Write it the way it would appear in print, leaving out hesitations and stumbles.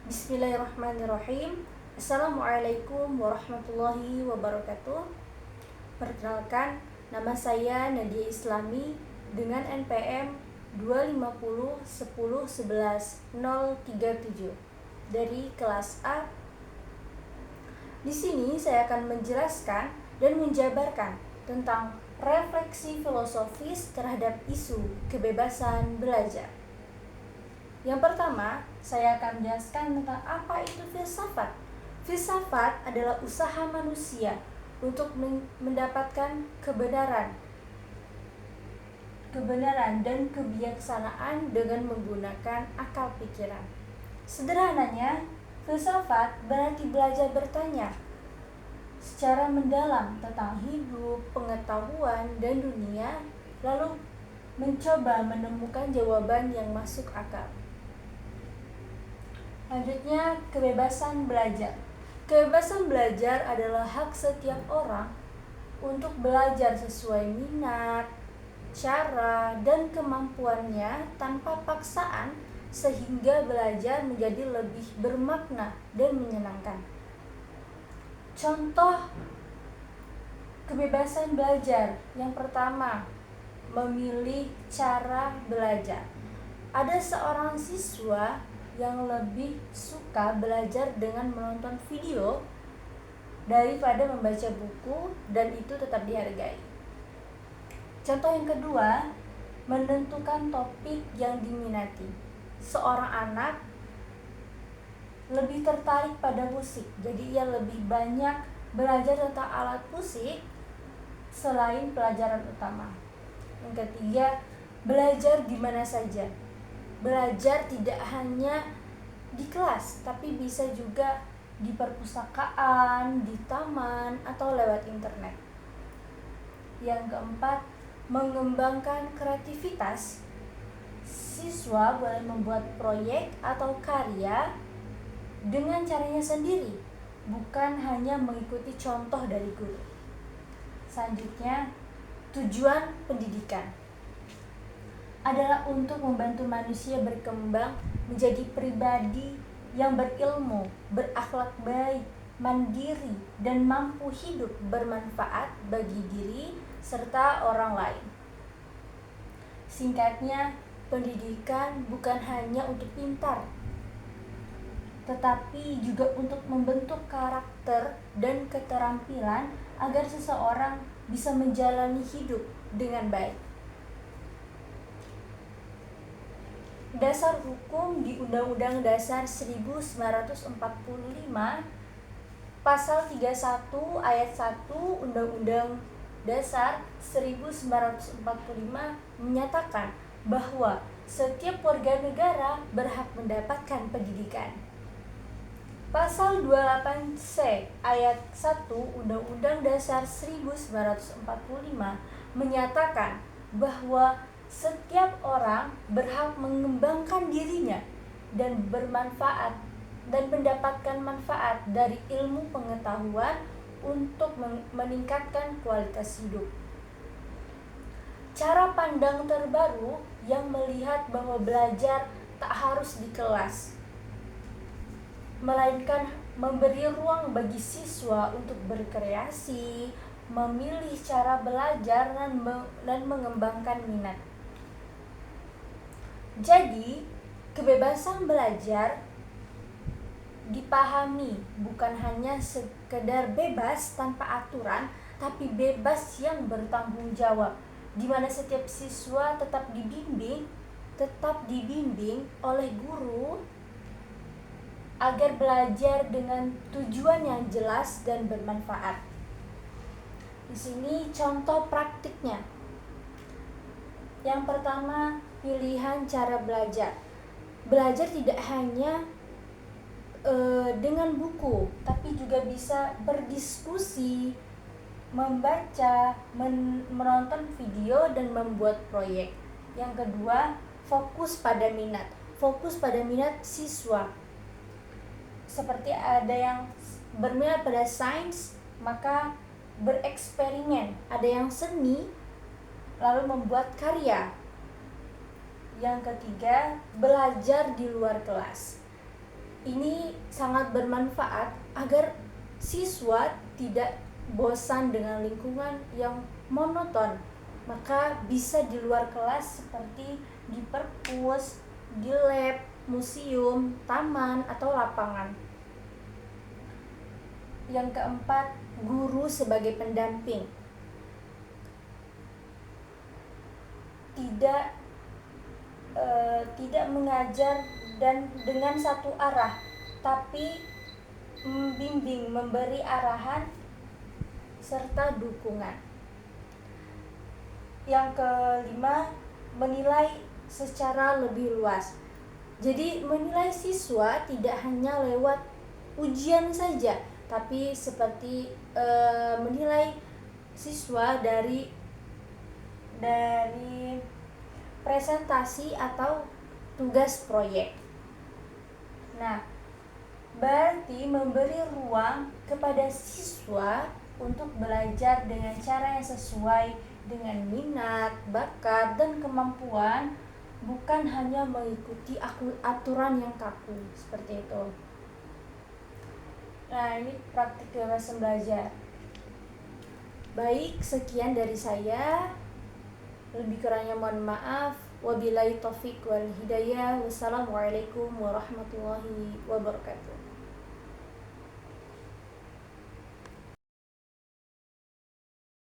Bismillahirrahmanirrahim. Assalamualaikum warahmatullahi wabarakatuh. Perkenalkan, nama saya Nadia Islami dengan NPM 250 10 11 037 dari kelas A. Di sini saya akan menjelaskan dan menjabarkan tentang refleksi filosofis terhadap isu kebebasan belajar. Yang pertama, saya akan menjelaskan tentang apa itu filsafat. Filsafat adalah usaha manusia untuk mendapatkan kebenaran dan kebijaksanaan dengan menggunakan akal pikiran. Sederhananya, filsafat berarti belajar bertanya secara mendalam tentang hidup, pengetahuan, dan dunia, lalu mencoba menemukan jawaban yang masuk akal. Selanjutnya, kebebasan belajar. Kebebasan belajar adalah hak setiap orang untuk belajar sesuai minat, cara, dan kemampuannya tanpa paksaan, sehingga belajar menjadi lebih bermakna dan menyenangkan. Contoh kebebasan belajar yang pertama, memilih cara belajar. Ada seorang siswa yang lebih suka belajar dengan menonton video daripada membaca buku, dan itu tetap dihargai. Contoh yang kedua, menentukan topik yang diminati. Seorang anak lebih tertarik pada musik, jadi ia lebih banyak belajar tentang alat musik selain pelajaran utama. Yang ketiga, belajar di mana saja. Belajar tidak hanya di kelas, tapi bisa juga di perpustakaan, di taman, atau lewat internet. Yang keempat, mengembangkan kreativitas. Siswa boleh membuat proyek atau karya dengan caranya sendiri, bukan hanya mengikuti contoh dari guru. Selanjutnya, tujuan pendidikan adalah untuk membantu manusia berkembang menjadi pribadi yang berilmu, berakhlak baik, mandiri, dan mampu hidup bermanfaat bagi diri serta orang lain. Singkatnya, pendidikan bukan hanya untuk pintar, tetapi juga untuk membentuk karakter dan keterampilan agar seseorang bisa menjalani hidup dengan baik. Dasar hukum di Undang-Undang Dasar 1945, Pasal 31 Ayat 1 Undang-Undang Dasar 1945 menyatakan bahwa setiap warga negara berhak mendapatkan pendidikan. Pasal 28C Ayat 1 Undang-Undang Dasar 1945 menyatakan bahwa setiap orang berhak mengembangkan dirinya dan bermanfaat dan mendapatkan manfaat dari ilmu pengetahuan untuk meningkatkan kualitas hidup. Cara pandang terbaru yang melihat bahwa belajar tak harus di kelas, melainkan memberi ruang bagi siswa untuk berkreasi, memilih cara belajar, dan mengembangkan minat. Jadi, kebebasan belajar dipahami bukan hanya sekedar bebas tanpa aturan, tapi bebas yang bertanggung jawab, di mana setiap siswa tetap dibimbing oleh guru agar belajar dengan tujuan yang jelas dan bermanfaat. Di sini contoh praktiknya. Yang pertama, pilihan cara belajar. Belajar tidak hanya dengan buku, tapi juga bisa berdiskusi, membaca, menonton video, dan membuat proyek. Yang kedua, fokus pada minat. Fokus pada minat siswa. Seperti ada yang berminat pada sains, maka bereksperimen. Ada yang seni, lalu membuat karya. Yang ketiga, belajar di luar kelas. Ini sangat bermanfaat agar siswa tidak bosan dengan lingkungan yang monoton. Maka bisa di luar kelas seperti di perpus, di lab, museum, taman, atau lapangan. Yang keempat, guru sebagai pendamping. Tidak mengajar dan dengan satu arah, tapi membimbing, memberi arahan serta dukungan. Yang kelima, menilai secara lebih luas. Jadi menilai siswa tidak hanya lewat ujian saja, tapi seperti menilai siswa dari presentasi atau tugas proyek. Nah, berarti memberi ruang kepada siswa untuk belajar dengan cara yang sesuai dengan minat, bakat, dan kemampuan, bukan hanya mengikuti aturan yang kaku seperti itu. Nah, ini praktik kebebasan belajar. Baik, sekian dari saya. Lebih kurangnya mohon maaf. Wabillahi taufiq wal hidayah. Wassalamualaikum warahmatullahi wabarakatuh.